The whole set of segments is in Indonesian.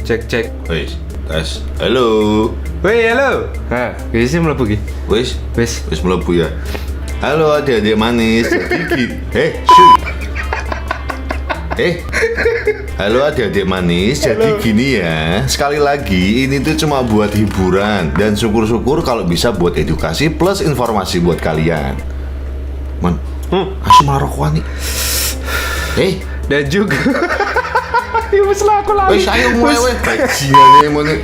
Cek. Wis, tes. Halo. Woi, halo. Nah, bisa mlebu ki. Wis mlebu ya. Halo adik-adik manis. Halo adik-adik manis. Jadi gini ya. Sekali lagi ini tuh cuma buat hiburan dan syukur-syukur kalau bisa buat edukasi plus informasi buat kalian. Man, asam marokwani. Dan juga ya wis lah aku lali. Wis ayo mulai weh. Bajingan ngene.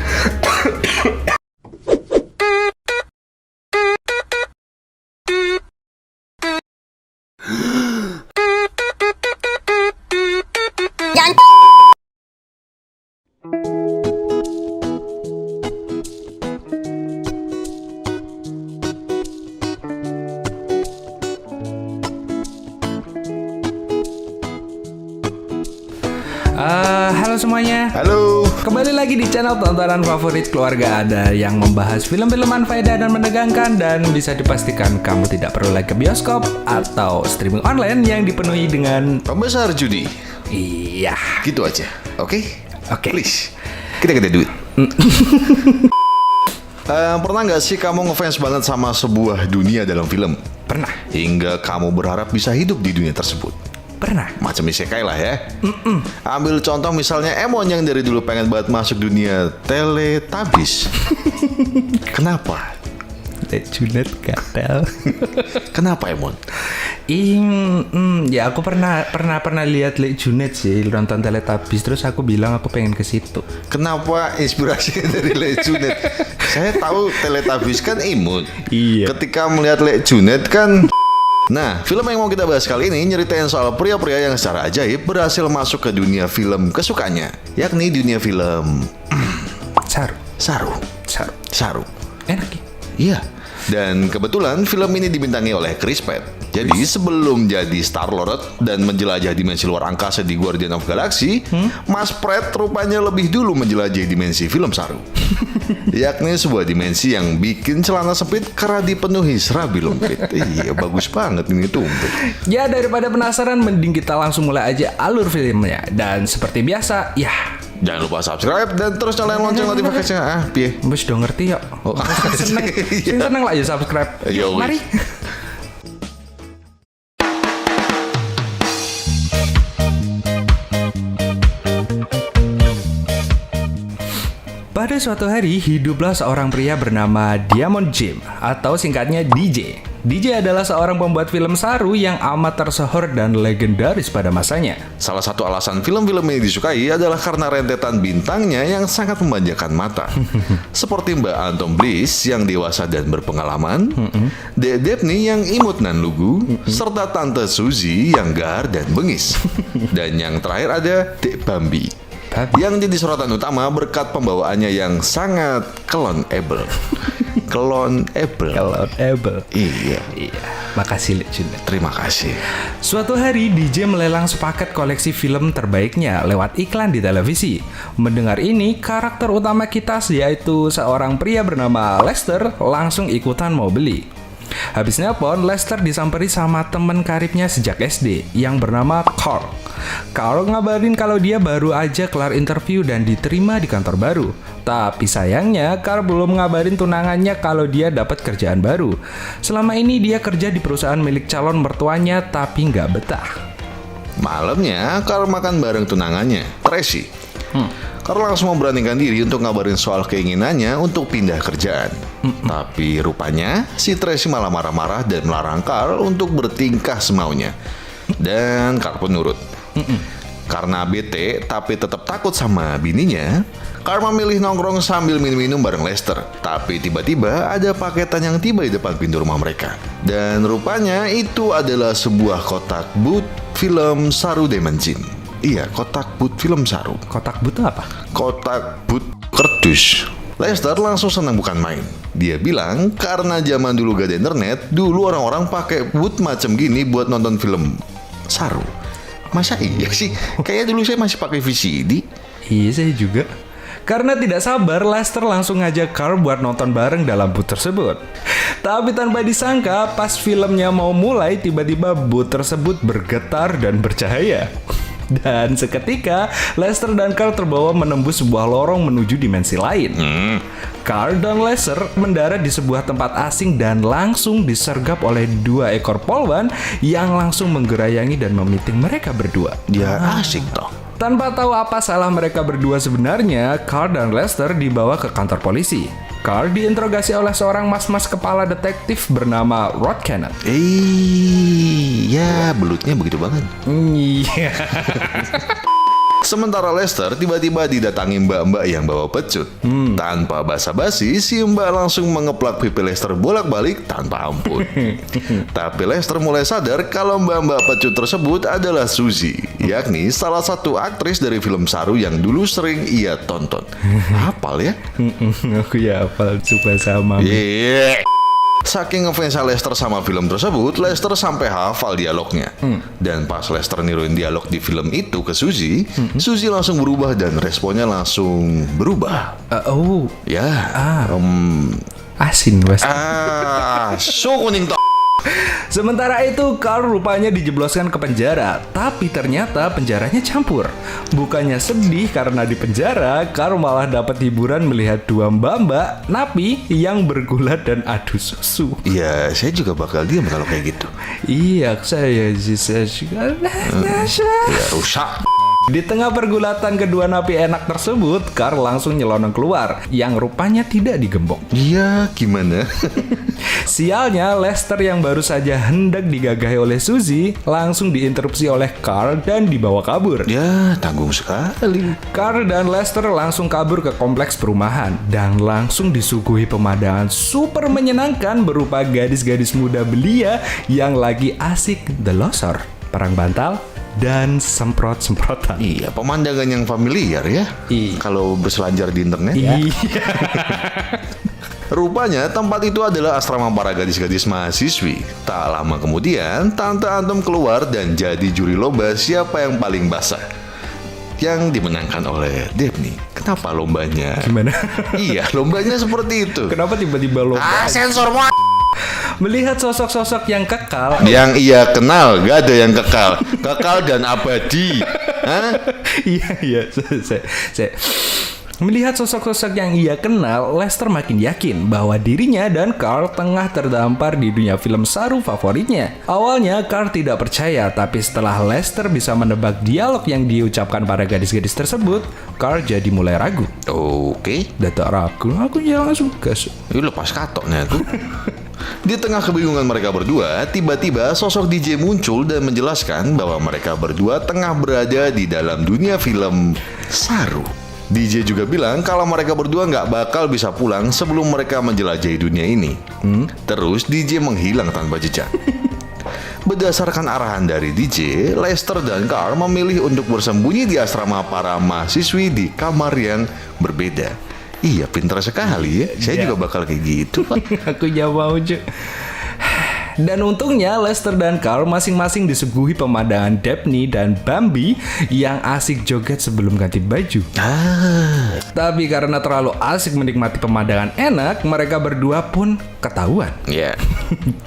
Halo semuanya. Halo. Kembali lagi di channel tontonan favorit keluarga Anda yang membahas film-film unfaedah dan menegangkan, dan bisa dipastikan kamu tidak perlu lagi ke bioskop atau streaming online yang dipenuhi dengan Pembesar judi. iya. Gitu aja. Oke? Oke. Please. Kita duit. Pernah nggak sih kamu ngefans banget sama sebuah dunia dalam film? Pernah. Hingga kamu berharap bisa hidup di dunia tersebut? Pernah. Macam isekai lah ya. Ambil contoh misalnya Emon yang dari dulu pengen banget masuk dunia Teletubbies. Kenapa? Junet gatel. Kenapa Emon? Ya aku pernah lihat Lek Junet sih, nonton Teletubbies, terus aku bilang aku pengen ke situ. Kenapa inspirasinya dari Lek Junet? Saya tahu Teletubbies kan imut. Iya. Ketika melihat Lek Junet kan. Nah, film yang mau kita bahas kali ini nyeritain soal pria-pria yang secara ajaib berhasil masuk ke dunia film kesukaannya, yakni dunia film Saru. Enak ya? Iya. Dan kebetulan film ini dibintangi oleh Chris Pratt. Jadi sebelum jadi Star-Lord dan menjelajah dimensi luar angkasa di Guardian of Galaxy, Mas Pratt rupanya lebih dulu menjelajahi dimensi film Saru. Yakni sebuah dimensi yang bikin celana sempit karena dipenuhi serabi lumpit. Iya, bagus banget ini tumpit. Ya, daripada penasaran, mending kita langsung mulai aja alur filmnya. Dan seperti biasa, ya Jangan lupa subscribe dan terus nyalain lonceng notifikasinya. Piye? Mbak udah ngerti ya. Oh, Seneng lah ya subscribe. Yo, Mari. Pada suatu hari, hiduplah seorang pria bernama Diamond Jim, atau singkatnya DJ. DJ adalah seorang pembuat film Saru yang amat tersohor dan legendaris pada masanya. Salah satu alasan film-film ini disukai adalah karena rentetan bintangnya yang sangat memanjakan mata. Seperti Mbak Anton Bliss yang dewasa dan berpengalaman, Dek Depni yang imut dan lugu, serta Tante Suzy yang gahar dan bengis. Dan yang terakhir ada Dek Bambi, yang jadi sorotan utama berkat pembawaannya yang sangat clone-able. Iya. Makasih Lek Junet. Terima kasih. Suatu hari DJ melelang sepaket koleksi film terbaiknya lewat iklan di televisi. Mendengar ini, karakter utama kita, yaitu seorang pria bernama Lester, langsung ikutan mau beli. Habisnya pun Lester disamperi sama temen karibnya sejak SD yang bernama Carl. Carl ngabarin kalau dia baru aja kelar interview dan diterima di kantor baru. Tapi sayangnya Carl belum ngabarin tunangannya kalau dia dapat kerjaan baru. Selama ini dia kerja di perusahaan milik calon mertuanya tapi nggak betah. Malamnya Carl makan bareng tunangannya, Tracy. Carl langsung memberanikan diri untuk ngabarin soal keinginannya untuk pindah kerjaan. Tapi rupanya si Tracy malah marah-marah dan melarang Carl untuk bertingkah semaunya. Dan Carl pun nurut. Karena bete tapi tetap takut sama bininya, Carl memilih nongkrong sambil minum-minum bareng Lester. Tapi tiba-tiba ada paketan yang tiba di depan pintu rumah mereka. Dan rupanya itu adalah sebuah kotak boot film Saru Dimension. Iya, kotak boot film Saru. Kotak boot itu apa? Kotak boot kerdus. Lester langsung senang bukan main. Dia bilang karena zaman dulu gak ada internet, dulu orang-orang pakai boot macam gini buat nonton film Saru. Masa iya sih? Kayaknya dulu saya masih pakai VCD. Iya, saya juga. Karena tidak sabar, Lester langsung ngajak Carl buat nonton bareng dalam booth tersebut. Tapi tanpa disangka, pas filmnya mau mulai, tiba-tiba booth tersebut bergetar dan bercahaya. Dan seketika, Lester dan Carl terbawa menembus sebuah lorong menuju dimensi lain. Carl dan Lester mendarat di sebuah tempat asing dan langsung disergap oleh 2 ekor polwan yang langsung menggerayangi dan memiting mereka berdua. Dia asik toh. Tanpa tahu apa salah mereka berdua sebenarnya, Carl dan Lester dibawa ke kantor polisi. Carl diinterogasi oleh seorang mas-mas kepala detektif bernama Rod Cannon. Ya belutnya begitu banget. Iya. Sementara Lester tiba-tiba didatangi mbak-mbak yang bawa pecut. Tanpa basa-basi, si mbak langsung mengeplak pipi Lester bolak-balik tanpa ampun. Tapi Lester mulai sadar kalau mbak-mbak pecut tersebut adalah Suzy, yakni salah satu aktris dari film Saru yang dulu sering ia tonton. Hafal ya? Aku ya hafal, suka sama. Iya. Saking ngefansnya Lester sama film tersebut, Lester sampai hafal dialognya. Dan pas Lester niruin dialog di film itu ke Suzy, Suzy langsung berubah dan responnya langsung berubah. Asin West. So kuning toh. Sementara itu, Carl rupanya dijebloskan ke penjara, tapi ternyata penjaranya campur. Bukannya sedih karena di penjara, Carl malah dapat hiburan melihat 2 mbak-mbak napi yang bergulat dan adu susu. Ya, saya juga bakal diam kalau kayak gitu. Iya, saya juga. Ya, rusak. Di tengah pergulatan kedua napi enak tersebut, Carl langsung nyelonong keluar, yang rupanya tidak digembok. Iya, gimana? Sialnya, Lester yang baru saja hendak digagahi oleh Suzy langsung diinterupsi oleh Carl dan dibawa kabur. Ya, tanggung sekali. Carl dan Lester langsung kabur ke kompleks perumahan dan langsung disuguhi pemandangan super menyenangkan berupa gadis-gadis muda belia yang lagi asik delosor, perang bantal, dan semprot-semprotan. Iya, pemandangan yang familiar ya. Kalau berselancar di internet ya. Iya. Rupanya tempat itu adalah asrama para gadis-gadis mahasiswi. Tak lama kemudian, Tante Antum keluar dan jadi juri lomba siapa yang paling basah, yang dimenangkan oleh Daphne. Kenapa lombanya? Gimana? Iya, lombanya seperti itu. Kenapa tiba-tiba lomba? Sensor mo. Melihat sosok-sosok yang kekal Yang ia kenal, gak ada yang kekal. Kekal dan abadi. Hah? Iya, saya melihat sosok-sosok yang ia kenal, Lester makin yakin bahwa dirinya dan Carl tengah terdampar di dunia film Saru favoritnya. Awalnya Carl tidak percaya, tapi setelah Lester bisa menebak dialog yang diucapkan para gadis-gadis tersebut, Carl jadi mulai ragu. Oke. Datak ragu, aku ya langsung gas. Ini lepas katoknya tuh. Di tengah kebingungan mereka berdua, tiba-tiba sosok DJ muncul dan menjelaskan bahwa mereka berdua tengah berada di dalam dunia film Saru. DJ juga bilang kalau mereka berdua nggak bakal bisa pulang sebelum mereka menjelajahi dunia ini. Terus DJ menghilang tanpa jejak. Berdasarkan arahan dari DJ, Lester dan Carl memilih untuk bersembunyi di asrama para mahasiswi di kamar yang berbeda. Iya, pintar sekali ya. Saya juga bakal kayak gitu, Pak. Aku ya mau cuy. Dan untungnya Lester dan Carl masing-masing disuguhi pemandangan Daphne dan Bambi yang asik joget sebelum ganti baju. Tapi karena terlalu asik menikmati pemandangan enak, mereka berdua pun ketahuan.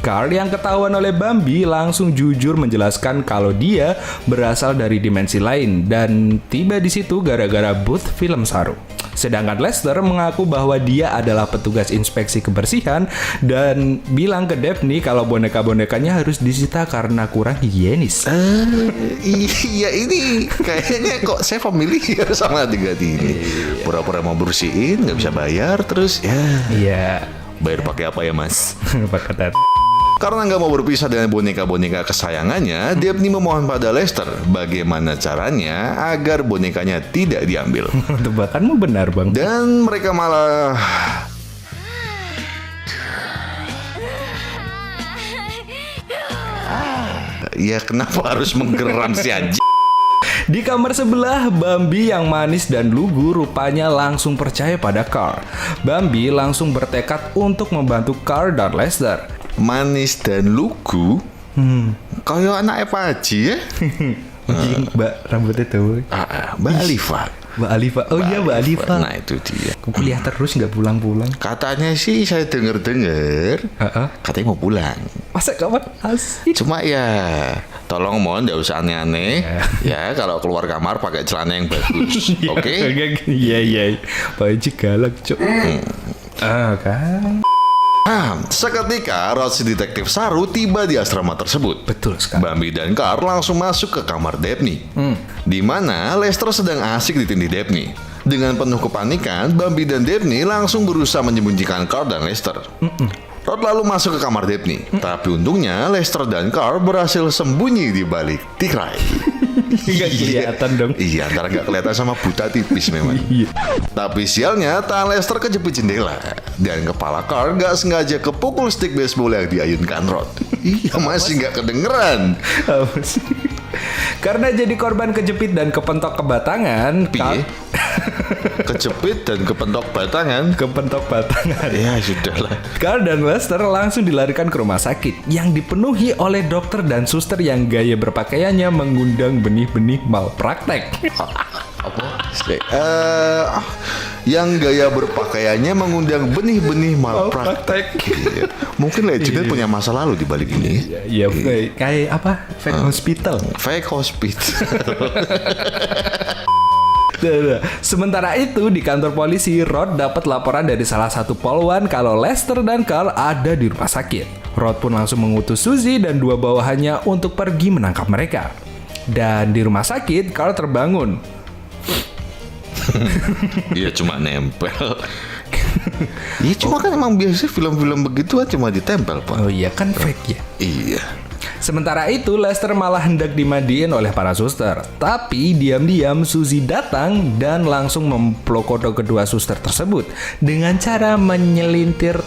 Carl yang ketahuan oleh Bambi langsung jujur menjelaskan kalau dia berasal dari dimensi lain dan tiba di situ gara-gara booth film Saru. Sedangkan Lester mengaku bahwa dia adalah petugas inspeksi kebersihan dan bilang ke Daphne kalau boneka-bonekanya harus disita karena kurang higienis. Iya, ini kayaknya kok saya familiar sama adegan ini. Pura-pura mau bersihin, nggak bisa bayar, terus Iya. Bayar pakai apa ya, Mas? Pakai Karena nggak mau berpisah dengan boneka-boneka kesayangannya, Daphne memohon pada Lester bagaimana caranya agar bonekanya tidak diambil. Tebakanmu benar, Bang. Dan mereka malah... Ya kenapa harus menggeram si anjing? Di kamar sebelah, Bambi yang manis dan lugu rupanya langsung percaya pada Carl. Bambi langsung bertekad untuk membantu Carl dan Lester. Manis dan lugu? Kayak anak apa aja ya? Mbak rambutnya tuh. Mbak Alifa. Mbak Alifa. Oh iya, Mbak Alifa. Nah itu dia. Kuliah terus nggak pulang-pulang. Katanya sih saya dengar-dengar. Katanya mau pulang. Masa kapan asik? Cuma ya, tolong mohon nggak usah aneh-aneh. Ya, kalau keluar kamar pakai celana yang bagus. Oke? Iya. Baju galak, Cuk. Kan. Seketika Rod si detektif Saru tiba di asrama tersebut. Betul sekali. Bambi dan Carl langsung masuk ke kamar Daphne, di mana Lester sedang asik ditindih Daphne. Dengan penuh kepanikan, Bambi dan Daphne langsung berusaha menyembunyikan Carl dan Lester. Rod lalu masuk ke kamar Daphne, tapi untungnya Lester dan Carl berhasil sembunyi di balik tirai. Nggak kelihatan dong. Iya, antara nggak kelihatan sama buta tipis memang. Iya. Tapi sialnya tangan Lester kejepit jendela dan kepala Carl nggak sengaja kepukul stick baseball yang diayunkan Rod. Iya, masih nggak kedengeran. Apa sih? Karena jadi korban kejepit dan kepentok kebatangan, Piye? Kejepit dan kepentok batangan. kepentok batangan. Ya sudahlah. Carl dan Lester langsung dilarikan ke rumah sakit yang dipenuhi oleh dokter dan suster yang gaya berpakaiannya mengundang benih-benih malpraktek. Yang gaya berpakaiannya mengundang benih-benih malpraktek. Iya. Mungkin Legend punya masa lalu di balik ini. Iya, kayak apa? Fake hospital. Fake hospital. Sementara itu di kantor polisi, Rod dapat laporan dari salah satu polwan kalau Lester dan Carl ada di rumah sakit. Rod pun langsung mengutus Suzy dan dua bawahannya untuk pergi menangkap mereka. Dan di rumah sakit, Carl terbangun. Iya, cuma nempel. Iya, cuma kan emang biasa film-film begitu kan cuma ditempel, Pak. Oh iya, kan fake ya. Iya. Sementara itu, Lester malah hendak dimandiin oleh para suster. Tapi diam-diam Suzy datang dan langsung memplokoto kedua suster tersebut dengan cara memelintir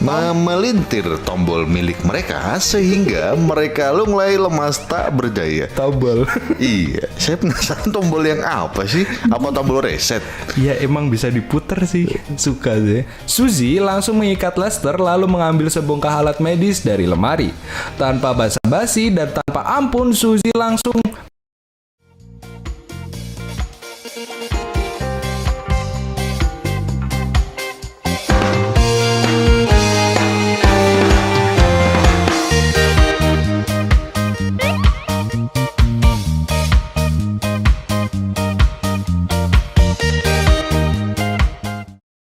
tombol milik mereka sehingga mereka mulai lemas tak berdaya. tombol. Iya, saya penasaran tombol yang apa sih? Apa tombol reset? Ya emang bisa diputer sih. Suka sih. Suzy langsung mengikat Lester lalu mengambil sebongkah alat medis dari lemari. Tanpa basa-basi dan tanpa ampun, Suzy langsung